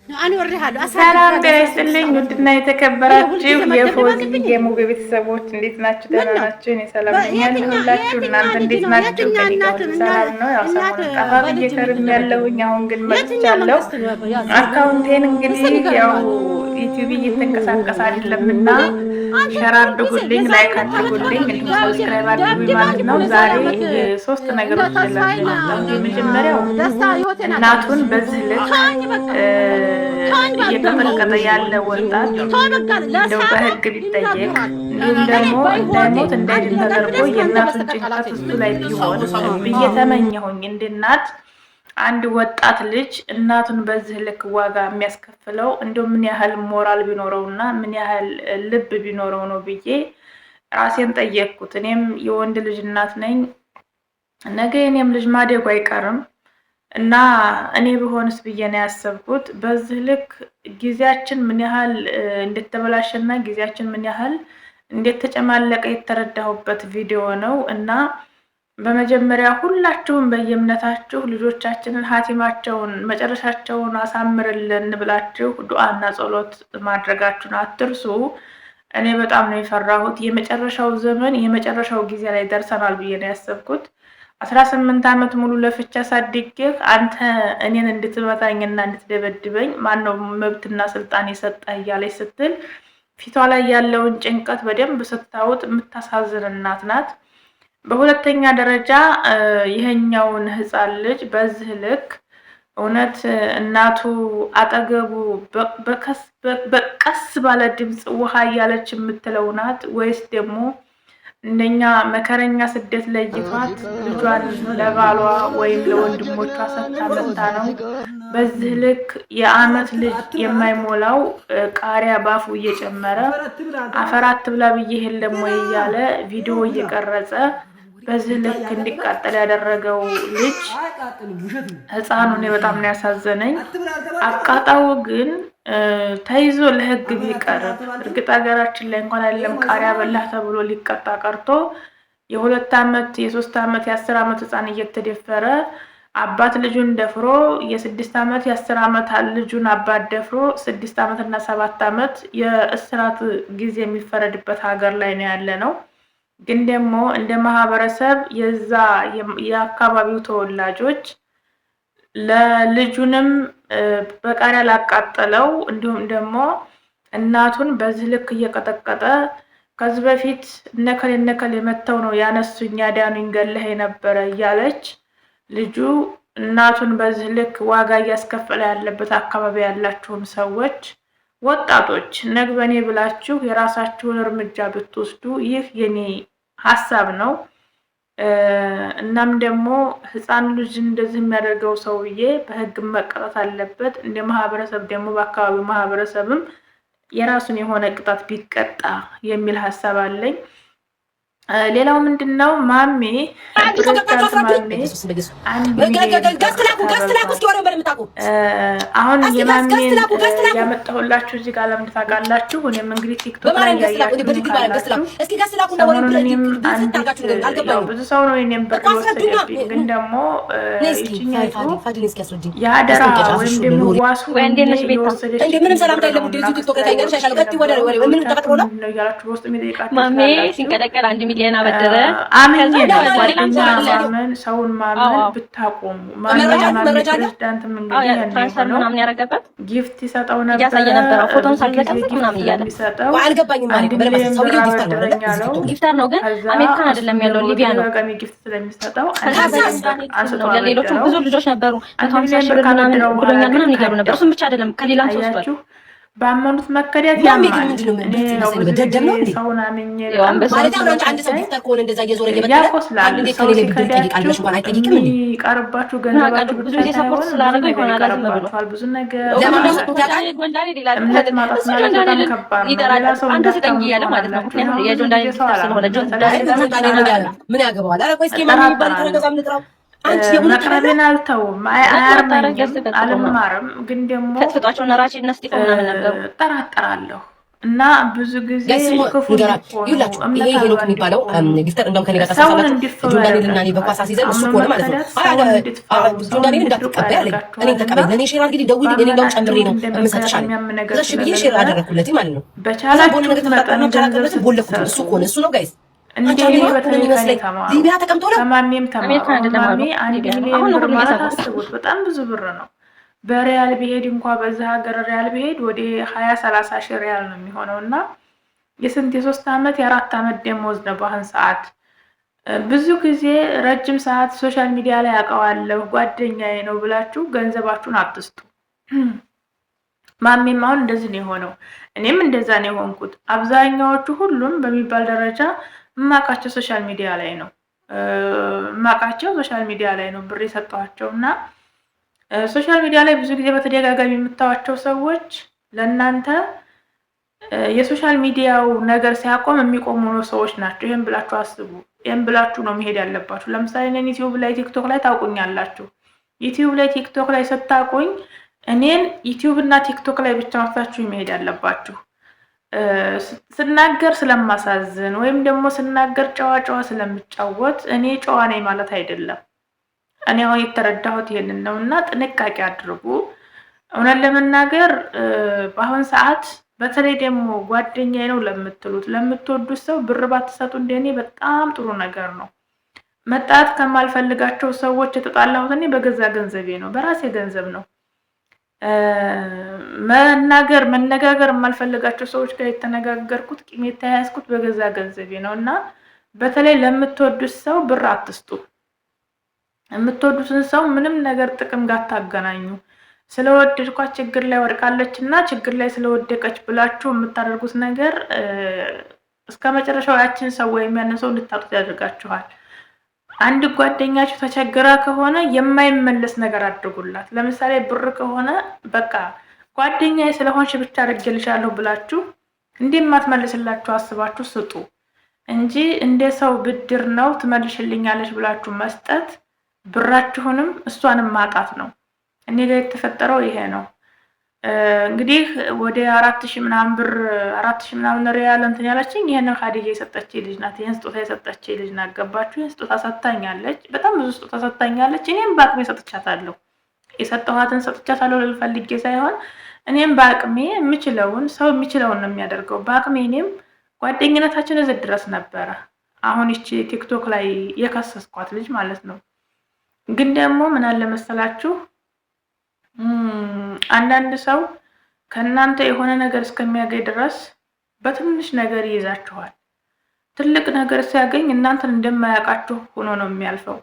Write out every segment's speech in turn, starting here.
ሰላም ጤና ይስጥልኝ። ውድና የተከበራችሁ የፎዚ የሙቤ ቤተሰቦች እንዴት ናችሁ? ደህና ናችሁ? እኔ ሰላም ነኝ ያለሁላችሁ። እናንተ እንዴት ናችሁ? ከኔ ጋር ሰላም ነው። ያው ሰሞኑን ጠፋ ብዬ ከርም ያለሁኝ፣ አሁን ግን መጥቻለሁ። አካውንቴን እንግዲህ ያው ዩቲዩብ እየተንቀሳቀሰ አይደለምና ሸር አድርጉልኝ፣ ላይክ አድርጉልኝ፣ እንዲሁም ሰብስክራይብ አድርጉኝ ማለት ነው። ዛሬ ሶስት ነገሮች ይላል። የመጀመሪያው እናቱን በዚህ ልክ እየተመለከተ ያለ ወጣት እንደው በህግ ቢጠየቅ እንዲሁም ደግሞ እንዳይሞት እንዳይድን ተደርጎ የእናቱን ጭንቀት እሱ ላይ ቢሆን ብዬ ተመኘሁኝ። እንደ እናት አንድ ወጣት ልጅ እናቱን በዚህ ልክ ዋጋ የሚያስከፍለው እንደው ምን ያህል ሞራል ቢኖረውና ምን ያህል ልብ ቢኖረው ነው ብዬ ራሴን ጠየቅኩት። እኔም የወንድ ልጅ እናት ነኝ። ነገ የኔም ልጅ ማደጉ አይቀርም እና እኔ ብሆንስ ብዬ ነው ያሰብኩት። በዚህ ልክ ጊዜያችን ምን ያህል እንደተበላሸና ጊዜያችን ምን ያህል እንደተጨማለቀ የተረዳሁበት ቪዲዮ ነው። እና በመጀመሪያ ሁላችሁም በየእምነታችሁ ልጆቻችንን ሀቲማቸውን መጨረሻቸውን አሳምርልን ብላችሁ ዱዓና ጸሎት ማድረጋችሁን አትርሱ። እኔ በጣም ነው የፈራሁት። የመጨረሻው ዘመን የመጨረሻው ጊዜ ላይ ደርሰናል ብዬ ነው ያሰብኩት። 18 ዓመት ሙሉ ለፍቻ ሳድጌህ አንተ እኔን እንድትመታኝና እንድትደበድበኝ ማነው መብትና ስልጣን የሰጠህ እያለች ስትል ፊቷ ላይ ያለውን ጭንቀት በደንብ ስታውጥ የምታሳዝን እናት ናት። በሁለተኛ ደረጃ ይሄኛውን ህፃን ልጅ በዚህ ልክ እውነት እናቱ አጠገቡ በቀስ ባለ ድምፅ ውሃ እያለች የምትለው ናት ወይስ ደግሞ እንደኛ መከረኛ ስደት ለይቷት ልጇን ለባሏ ወይም ለወንድሞቿ ሰጥታ መጣ ነው? በዚህ ልክ የአመት ልጅ የማይሞላው ቃሪያ ባፉ እየጨመረ አፈራት ብላ ብዬ የለም ወይ እያለ ቪዲዮ እየቀረጸ በዚህ ልክ እንዲቃጠል ያደረገው ልጅ ህፃኑ እኔ በጣም ነው ያሳዘነኝ። አቃጣው ግን ተይዞ ለህግ ቢቀርብ እርግጥ ሀገራችን ላይ እንኳን አይደለም ቃሪያ በላህ ተብሎ ሊቀጣ ቀርቶ የ2 ዓመት የ3 ዓመት የ10 ዓመት ህፃን እየተደፈረ አባት ልጁን ደፍሮ የ6 ዓመት የ10 ዓመት ልጁን አባት ደፍሮ 6 ዓመት እና 7 ዓመት የእስራት ጊዜ የሚፈረድበት ሀገር ላይ ነው ያለ ነው። ግን ደግሞ እንደ ማህበረሰብ የዛ የአካባቢው ተወላጆች ለልጁንም በቃሪያ ላቃጠለው እንዲሁም ደግሞ እናቱን በዚህ ልክ እየቀጠቀጠ ከዚህ በፊት እነከሌ መተው ነው ያነሱኝ ያዳኑኝ ገለህ የነበረ እያለች ልጁ እናቱን በዚህ ልክ ዋጋ እያስከፈለ ያለበት አካባቢ ያላችሁም ሰዎች ወጣቶች ነግበኔ ብላችሁ የራሳችሁን እርምጃ ብትወስዱ ይህ የኔ ሐሳብ ነው። እናም ደግሞ ህፃን ልጅ እንደዚህ የሚያደርገው ሰውዬ በህግ መቀጣት አለበት። እንደ ማህበረሰብ ደግሞ በአካባቢው ማህበረሰብም የራሱን የሆነ ቅጣት ቢቀጣ የሚል ሐሳብ አለኝ። ሌላው ምንድነው ማሜ አሁን የማሜ ያመጣሁላችሁ እዚህ ጋር ለምን ታውቃላችሁ? እኔም እንግዲህ ቲክቶክ ላይ ያያችሁ ብዙ ሰው ነው የኔም ብር ወሰደብኝ። ግን ደግሞ የአደራ ወይም ደግሞ ዋሱ ወሰደች ሚሊዮን አበደረ ማመን ሰውን ማመን ብታቆሙ ፕሬዝዳንት ምናምን ያረጋበት ጊፍት ይሰጠው ነበር ያሳየ ነበር ፎቶን ሳልለቀቅ ምናምን ይያለ አልገባኝም ማለት ነው። በለበሰ ሰውዬው ጊፍተር ነው ግን አሜሪካን አይደለም ያለው ሊቢያ ነው። ጊፍት ስለሚሰጠው ሌሎቹ ብዙ ልጆች ነበሩ 50 ሺህ ምናምን ብሎኛል ምናምን ይገሩ ነበር። እሱም ብቻ አይደለም ከሌላም ሶስት ባመኑት መከዳት ያማል። ሰውን አምኜ ማለት ነው። አንድ ሰው ጊፍተር ከሆነ እንደዛ እየዞረ እየበተለ አንድ እንዴት ከሌለ ብድር ጠይቃለሽ እንኳን አይጠይቅም እንዴ? ይቀርባችሁ ገንዘባችሁ ብዙ ጊዜ ሰፖርት ስላደረገው ይሆናል ይቀርባችኋል ብዙ ነገር ለምን ነው ታውቃለህ? ጎንዳኔ ዲላል እምነት ማጣት ማለት በጣም ከባድ ነው። ይደራል አንተ ስጠኝ እያለ ማለት ነው። ምክንያቱም የጆንዳኔ ጊፍተር ስለሆነ ጆንዳኔ ነው ያለ ምን ያገባዋል? ኧረ ቆይ እስኪ ማን ይባል ተረጋጋም ልጥራው መቅረቤን አልተውም አያርመኝም አልማርም። ግን ደግሞ ከፍቷቸውና ራቼ እና ስቲፎ ምናምን ነበሩ ጠራጠራለሁ እና ብዙ ጊዜ ክፉ ይላችሁ ይሄ ሄኖክ የሚባለው ጊፍተር እንደውም ከኔ ጋር ተሳሳላችሁ ጆንዳኔልና እኔ በኳስ አስይዘን እሱ ከሆነ ማለት ነው ጆንዳኔን እንዳትቀበይ አለኝ። እኔን ተቀበይ ለእኔ ሼር አድርጊ ደውዪ እኔ እንደውም ጨምሬ ነው የምሰጥሽ አለኝ። እሺ ብዬ ሼር አደረኩለት ማለት ነው። ከዛ በሆነ ነገር ተፈጠረና ቻላቀበትን ቦለኩት። እሱ ከሆነ እሱ ነው ጋይስ ሊቢያ ተቀምጦ ነው ተማሚም አሁን ብር ማለት አስቡት፣ በጣም ብዙ ብር ነው። በሪያል ቢሄድ እንኳ በዛ ሀገር ሪያል ቢሄድ ወደ 20-30 ሺህ ሪያል ነው የሚሆነው እና የስንት የ3 ዓመት የ4 ዓመት ደሞዝ ነው በአሁን ሰዓት። ብዙ ጊዜ ረጅም ሰዓት ሶሻል ሚዲያ ላይ አውቀዋለሁ ጓደኛዬ ነው ብላችሁ ገንዘባችሁን አትስጡ። ማሜም አሁን እንደዚህ ነው የሆነው፣ እኔም እንደዛ ነው የሆንኩት። አብዛኛዎቹ ሁሉም በሚባል ደረጃ ማቃቸው ሶሻል ሚዲያ ላይ ነው ሶሻል ሚዲያ ላይ ነው ብር የሰጧቸው እና ሶሻል ሚዲያ ላይ ብዙ ጊዜ በተደጋጋሚ የምታዋቸው ሰዎች ለእናንተ የሶሻል ሚዲያው ነገር ሲያቆም የሚቆሙ ነው ሰዎች ናቸው። ይሄን ብላችሁ አስቡ። ይሄን ብላችሁ ነው መሄድ ያለባችሁ። ለምሳሌ እኔን ዩቲዩብ ላይ ቲክቶክ ላይ ታውቁኛላችሁ። ዩቲዩብ ላይ ቲክቶክ ላይ ስታውቁኝ እኔን ዩቲዩብ እና ቲክቶክ ላይ ብቻ ወስዳችሁ መሄድ ያለባችሁ። ስናገር ስለማሳዝን ወይም ደግሞ ስናገር ጨዋ ስለምጫወት እኔ ጨዋ ነኝ ማለት አይደለም። እኔ አሁን የተረዳሁት ይሄንን ነው እና ጥንቃቄ አድርጉ። እውነት ለመናገር በአሁን ሰዓት በተለይ ደግሞ ጓደኛዬ ነው ለምትወዱት ሰው ብር ባትሰጡ እንደኔ በጣም ጥሩ ነገር ነው። መጣት ከማልፈልጋቸው ሰዎች የተጣላሁት እኔ በገዛ ገንዘቤ ነው፣ በራሴ ገንዘብ ነው። መነጋገር የማልፈልጋቸው ሰዎች ጋር የተነጋገርኩት ቂም የተያያዝኩት በገዛ ገንዘቤ ነው እና በተለይ ለምትወዱት ሰው ብር አትስጡ። የምትወዱትን ሰው ምንም ነገር ጥቅም ጋር ታገናኙ። ስለወደድኳት ችግር ላይ ወድቃለች እና ችግር ላይ ስለወደቀች ብላችሁ የምታደርጉት ነገር እስከ መጨረሻው ያችን ሰው ወይም ያንን ሰው እንድታጡት ያደርጋችኋል። አንድ ጓደኛችሁ ተቸግራ ከሆነ የማይመለስ ነገር አድርጉላት። ለምሳሌ ብር ከሆነ በቃ ጓደኛዬ ስለሆንሽ ብቻ አድርጌልሻለሁ ብላችሁ እንደማትመልስላችሁ አስባችሁ ስጡ እንጂ እንደ ሰው ብድር ነው ትመልሽልኛለሽ ብላችሁ መስጠት ብራችሁንም እሷንም ማጣት ነው። እኔ ጋር የተፈጠረው ይሄ ነው። እንግዲህ ወደ 4000 ምናምን ብር 4000 ምናምን ሪያል እንትን ያለችኝ ይሄንን ኻዲጃ የሰጠችኝ ልጅ ናት። ይሄን ስጦታ የሰጠችኝ ልጅ ናት። ገባችሁ? ይሄን ስጦታ ሰጣኛለች። በጣም ብዙ ስጦታ ሰጣኛለች። እኔም በአቅሜ ሰጥቻታለሁ። የሰጠኋትን ሰጥቻታለሁ ልፈልጌ ሳይሆን እኔም በአቅሜ የምችለውን ሰው የሚችለውን ነው የሚያደርገው። በአቅሜ እኔም ጓደኝነታችን እዚህ ድረስ ነበረ። አሁን እቺ ቲክቶክ ላይ የከሰስኳት ልጅ ማለት ነው። ግን ደግሞ ምን አለ መሰላችሁ አንዳንድ ሰው ከእናንተ የሆነ ነገር እስከሚያገኝ ድረስ በትንሽ ነገር ይይዛችኋል። ትልቅ ነገር ሲያገኝ እናንተን እንደማያውቃችሁ ሆኖ ነው የሚያልፈው።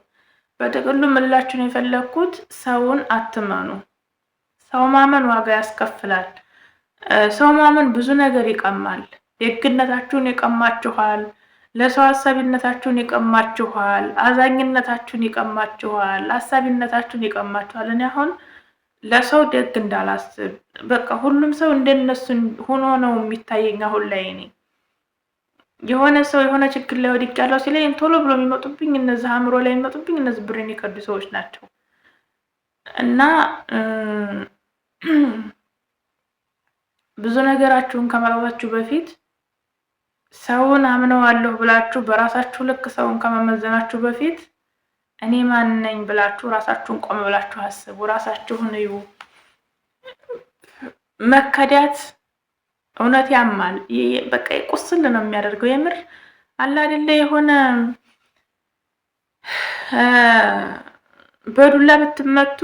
በጥቅሉ ምላችሁን የፈለኩት ሰውን አትመኑ። ሰው ማመን ዋጋ ያስከፍላል። ሰው ማመን ብዙ ነገር ይቀማል። ደግነታችሁን ይቀማችኋል። ለሰው አሳቢነታችሁን ይቀማችኋል። አዛኝነታችሁን ይቀማችኋል። አሳቢነታችሁን ይቀማችኋል። እኔ አሁን ለሰው ደግ እንዳላስብ በቃ ሁሉም ሰው እንደነሱ ሆኖ ነው የሚታየኝ። አሁን ላይ እኔ የሆነ ሰው የሆነ ችግር ላይ ወድቄያለሁ ሲለኝ ቶሎ ብሎ የሚመጡብኝ እነዚህ አእምሮ ላይ የሚመጡብኝ እነዚህ ብሬን የከዱ ሰዎች ናቸው እና ብዙ ነገራችሁን ከማለታችሁ በፊት ሰውን አምነዋለሁ ብላችሁ በራሳችሁ ልክ ሰውን ከመመዘናችሁ በፊት እኔ ማን ነኝ ብላችሁ ራሳችሁን ቆም ብላችሁ አስቡ። ራሳችሁን እዩ። መከዳት እውነት ያማል። በቃ ቁስል ነው የሚያደርገው። የምር አለ አይደለ የሆነ በዱላ ብትመቱ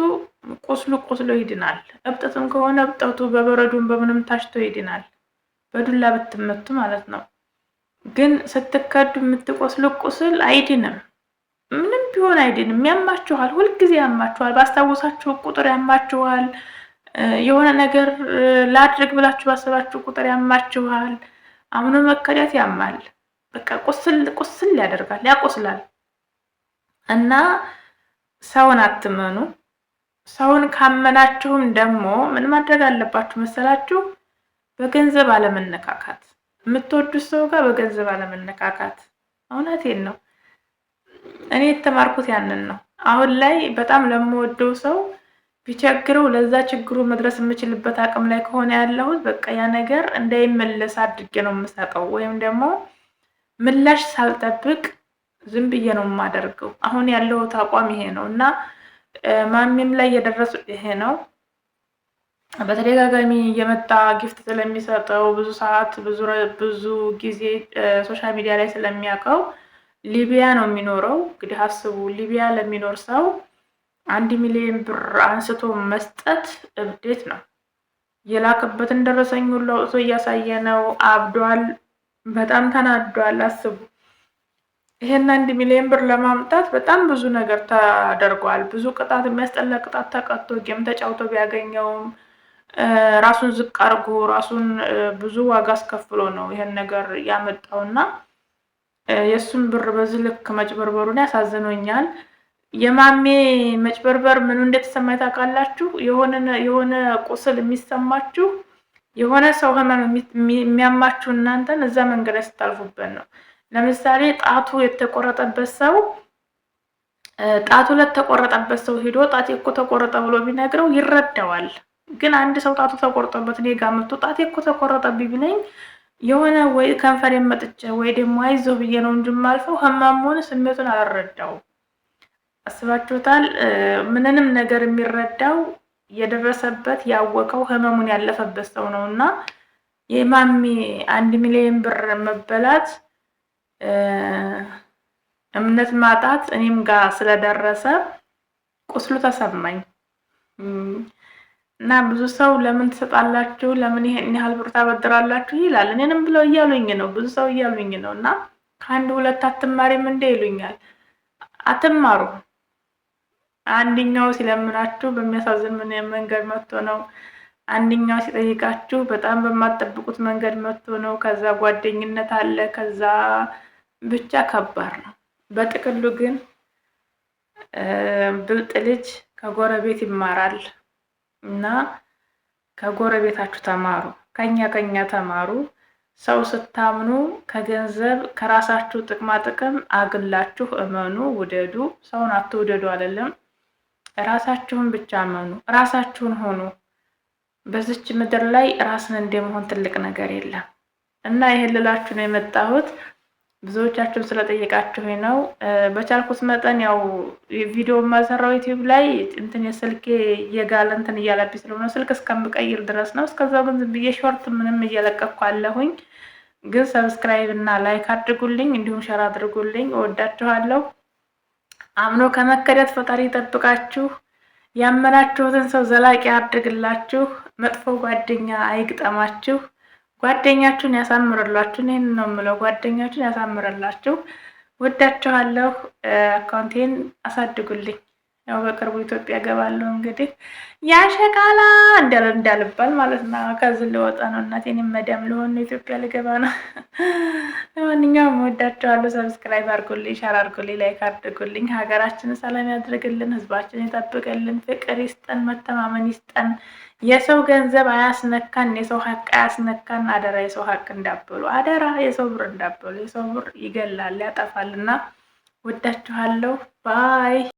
ቁስሉ ይድናል። እብጠትም ከሆነ እብጠቱ በበረዶም በምንም ታሽቶ ይድናል። በዱላ ብትመቱ ማለት ነው። ግን ስትከዱ የምትቆስሉ ቁስል አይድንም። ምንም ቢሆን አይድንም። ያማችኋል፣ ሁልጊዜ ያማችኋል። ባስታወሳችሁ ቁጥር ያማችኋል። የሆነ ነገር ላድርግ ብላችሁ ባሰባችሁ ቁጥር ያማችኋል። አምኖ መከዳት ያማል። በቃ ቁስል ያደርጋል፣ ያቆስላል። እና ሰውን አትመኑ። ሰውን ካመናችሁም ደግሞ ምን ማድረግ አለባችሁ መሰላችሁ? በገንዘብ አለመነካካት። የምትወዱት ሰው ጋር በገንዘብ አለመነካካት። እውነቴን ነው። እኔ የተማርኩት ያንን ነው። አሁን ላይ በጣም ለምወደው ሰው ቢቸግረው ለዛ ችግሩ መድረስ የምችልበት አቅም ላይ ከሆነ ያለሁት በቃ ያ ነገር እንዳይመለስ አድርጌ ነው የምሰጠው፣ ወይም ደግሞ ምላሽ ሳልጠብቅ ዝም ብዬ ነው የማደርገው። አሁን ያለሁት አቋም ይሄ ነው እና ማሚም ላይ የደረሱ ይሄ ነው። በተደጋጋሚ የመጣ ጊፍት ስለሚሰጠው ብዙ ሰዓት ብዙ ጊዜ ሶሻል ሚዲያ ላይ ስለሚያውቀው ሊቢያ ነው የሚኖረው። እንግዲህ አስቡ፣ ሊቢያ ለሚኖር ሰው 1 ሚሊዮን ብር አንስቶ መስጠት እብዴት ነው። የላከበትን ደረሰኝ ሁሉ አውጥቶ እያሳየ ነው። አብዷል፣ በጣም ተናዷል። አስቡ፣ ይሄን 1 ሚሊዮን ብር ለማምጣት በጣም ብዙ ነገር ተደርጓል። ብዙ ቅጣት፣ የሚያስጠላ ቅጣት ተቀጥቶ ጌም ተጫውቶ ቢያገኘውም ራሱን ዝቅ አድርጎ ራሱን ብዙ ዋጋ አስከፍሎ ነው ይሄን ነገር ያመጣውና የሱን ብር በዚህ ልክ መጭበርበሩን ያሳዝኖኛል። የማሜ መጭበርበር ምኑ እንደተሰማኝ ታውቃላችሁ? የሆነ ቁስል የሚሰማችሁ የሆነ ሰው ህመም የሚያማችሁ እናንተን እዛ መንገድ ላይ ስታልፉበት ነው። ለምሳሌ ጣቱ የተቆረጠበት ሰው ጣቱ ለተቆረጠበት ሰው ሄዶ ጣቴ እኮ ተቆረጠ ብሎ ቢነግረው ይረዳዋል። ግን አንድ ሰው ጣቱ ተቆርጦበት እኔ ጋር መጥቶ ጣቴ እኮ ተቆረጠብኝ ቢለኝ የሆነ ወይ ከንፈር የመጥቼ ወይ ደግሞ አይዞህ ብዬ ነው እንጂ የማልፈው ህመሙን ስሜቱን አልረዳው። አስባችሁታል? ምንንም ነገር የሚረዳው የደረሰበት ያወቀው ህመሙን ያለፈበት ሰው ነው እና የማሚ 1 ሚሊዮን ብር መበላት እምነት ማጣት እኔም ጋር ስለደረሰ ቁስሉ ተሰማኝ እና ብዙ ሰው ለምን ትሰጣላችሁ፣ ለምን ይሄን ያህል ብር ታበድራላችሁ ይላል። እኔንም ብለው እያሉኝ ነው፣ ብዙ ሰው እያሉኝ ነው። እና ከአንድ ሁለት አትማሪም እንደ ይሉኛል። አትማሩ። አንደኛው ሲለምናችሁ በሚያሳዝን መንገድ መጥቶ ነው። አንደኛው ሲጠይቃችሁ በጣም በማትጠብቁት መንገድ መጥቶ ነው። ከዛ ጓደኝነት አለ፣ ከዛ ብቻ ከባድ ነው። በጥቅሉ ግን ብልጥ ልጅ ከጎረቤት ይማራል እና ከጎረቤታችሁ ተማሩ፣ ከኛ ተማሩ። ሰው ስታምኑ ከገንዘብ ከራሳችሁ ጥቅማ ጥቅም አግላችሁ እመኑ፣ ውደዱ። ሰውን አትውደዱ አይደለም፣ ራሳችሁን ብቻ እመኑ፣ ራሳችሁን ሆኑ። በዚች ምድር ላይ ራስን እንደመሆን ትልቅ ነገር የለም እና ይሄን ልላችሁ ነው የመጣሁት። ብዙዎቻችሁ ስለጠየቃችሁ ነው። በቻልኩት መጠን ያው ቪዲዮ ማሰራው ዩቲዩብ ላይ እንትን የስልኬ የጋለ እንትን እያለብኝ ስለሆነ ስልክ እስከምቀይር ድረስ ነው። እስከዛው ግን ዝም ብዬ ሾርት ምንም እየለቀኩ አለሁኝ። ግን ሰብስክራይብ እና ላይክ አድርጉልኝ፣ እንዲሁም ሸር አድርጉልኝ። እወዳችኋለሁ። አምኖ ከመከዳት ፈጣሪ ይጠብቃችሁ። ያመናችሁትን ሰው ዘላቂ አድርግላችሁ። መጥፎ ጓደኛ አይግጠማችሁ። ጓደኛችሁን ያሳምርላችሁ። ይሄን ነው የምለው፣ ጓደኛችሁን ያሳምርላችሁ። ወዳችኋለሁ። አካውንቴን አሳድጉልኝ። ያው በቅርቡ ኢትዮጵያ ገባለሁ። እንግዲህ ያሸቃላ እንዳልባል ማለት ነው። ከዚህ ልወጣ ነው። እናቴን መዳም ልሆን ነው። ኢትዮጵያ ልገባ ነው። ለማንኛውም ወዳችኋለሁ። ሰብስክራይብ አድርጉልኝ፣ ሸር አድርጉልኝ፣ ላይክ አድርጉልኝ። ሀገራችንን ሰላም ያድርግልን፣ ህዝባችንን ይጠብቅልን፣ ፍቅር ይስጠን፣ መተማመን ይስጠን። የሰው ገንዘብ አያስነካን፣ የሰው ሀቅ አያስነካን። አደራ የሰው ሀቅ እንዳበሉ፣ አደራ የሰው ብር እንዳበሉ። የሰው ብር ይገላል፣ ያጠፋልና። ወዳችኋለሁ። ባይ